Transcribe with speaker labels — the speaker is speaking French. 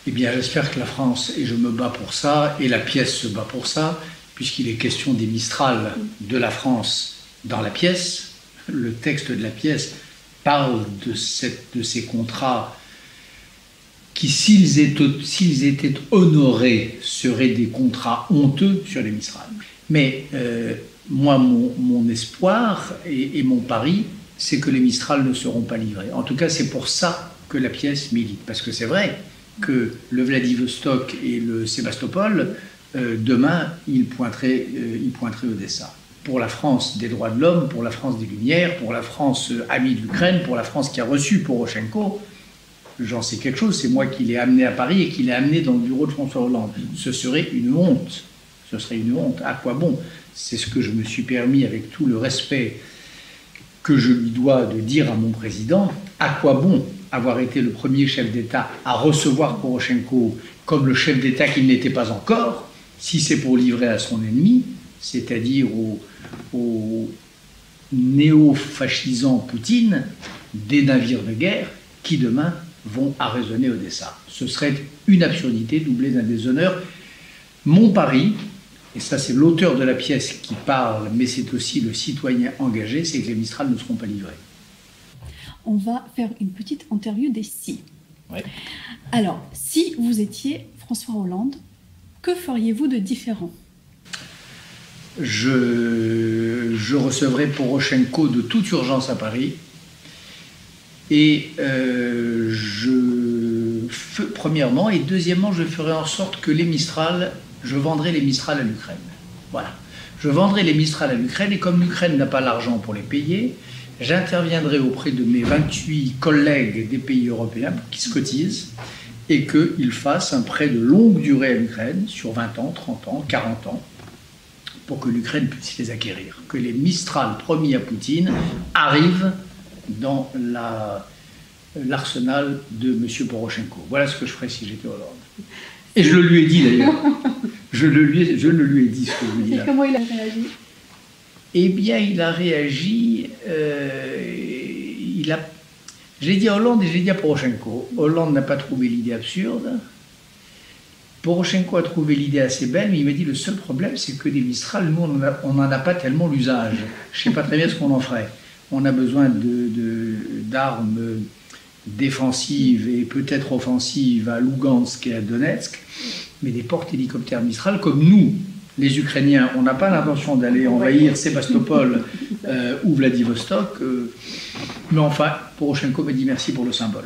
Speaker 1: Eh bien, j'espère que la France, et je me bats pour ça, et la pièce se bat pour ça, puisqu'il est question des Mistral de la France dans la pièce. Le texte de la pièce parle de ces contrats qui, s'ils étaient honorés, seraient des contrats honteux sur les Mistral. Mais moi, mon espoir et mon pari, c'est que les Mistral ne seront pas livrés. En tout cas, c'est pour ça que la pièce milite. Parce que c'est vrai que le Vladivostok et le Sébastopol, demain, ils pointeraient Odessa. Pour la France des droits de l'homme, pour la France des Lumières, pour la France amie de l'Ukraine, pour la France qui a reçu Porochenko, j'en sais quelque chose, c'est moi qui l'ai amené à Paris et qui l'ai amené dans le bureau de François Hollande. Ce serait une honte. Ce serait une honte. À quoi bon? C'est ce que je me suis permis, avec tout le respect que je lui dois, de dire à mon président. À quoi bon avoir été le premier chef d'État à recevoir Porochenko comme le chef d'État qu'il n'était pas encore, si c'est pour livrer à son ennemi, c'est-à-dire au néo-fascisant Poutine, des navires de guerre qui demain vont arraisonner Odessa. Ce serait une absurdité doublée d'un déshonneur. Mon pari, et ça c'est l'auteur de la pièce qui parle, mais c'est aussi le citoyen engagé, c'est que les Mistral ne seront pas livrés.
Speaker 2: On va faire une petite interview des si.
Speaker 1: Ouais.
Speaker 2: Alors, si vous étiez François Hollande, que feriez-vous de différent?
Speaker 1: Je recevrai Porochenko de toute urgence à Paris et premièrement, et deuxièmement, je ferai en sorte que les Mistral, je vendrai les Mistral à l'Ukraine. Voilà. Je vendrai les Mistral à l'Ukraine et comme l'Ukraine n'a pas l'argent pour les payer, j'interviendrai auprès de mes 28 collègues des pays européens pour qu'ils se cotisent et qu'ils fassent un prêt de longue durée à l'Ukraine, sur 20 ans, 30 ans, 40 ans, pour que l'Ukraine puisse les acquérir. Que les Mistral promis à Poutine arrivent dans l'arsenal de M. Porochenko. Voilà ce que je ferais si j'étais Hollande. Et je le lui ai dit d'ailleurs. Je le lui ai dit ce que je vous dis là.
Speaker 2: Et comment il a réagi?
Speaker 1: Eh bien, il a réagi, j'ai dit à Hollande et j'ai dit à Porochenko. Hollande n'a pas trouvé l'idée absurde. Porochenko a trouvé l'idée assez belle, mais il m'a dit le seul problème, c'est que des Mistral, nous, on n'en a pas tellement l'usage. Je ne sais pas très bien ce qu'on en ferait. On a besoin d'armes défensives et peut-être offensives à Lugansk et à Donetsk, mais des porte-hélicoptères Mistral, comme nous, les Ukrainiens, on n'a pas l'intention d'aller envahir Sébastopol ou Vladivostok, mais enfin, Porochenko m'a dit merci pour le symbole.